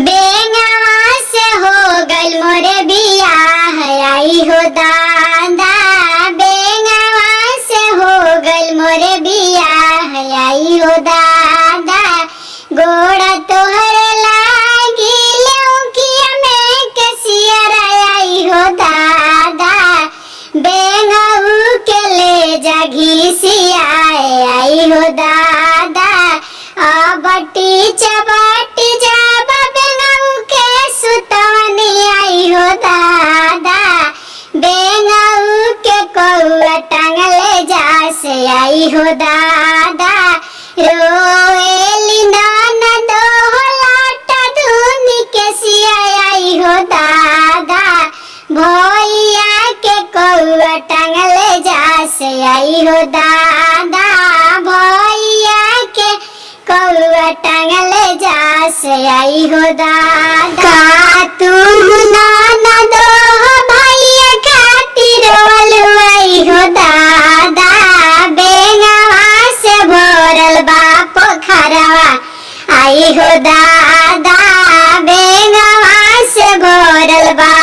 बेंगवा से हो गइल मोरे बियाह आई हो दादा। बेंगवा से हो गइल मोरे बियाह आई हो दादा। गोड़ा तोहर लागी लौकिया में कसियर आई हो दादा। बेंगऊ के ले जा घिसिया आई हो दादा। बटी चबाटी जाब बेंगऊ के सुतवनी आई हो दादा। बेंगऊ के कौआ टांगले जा से आई हो दादा। रोएली ननद लाटा धुनी के सिया आई हो दादा। भैया के कौआ टांगले जा से आई हो दादा। भैया के कौआ टांगले जा से आई हो दादा। का तुम ननद भैया खातिर आई हो दादा। बेंगवा से भरल बा पोखरवा आई हो दादा। बेंगवा से भरल बा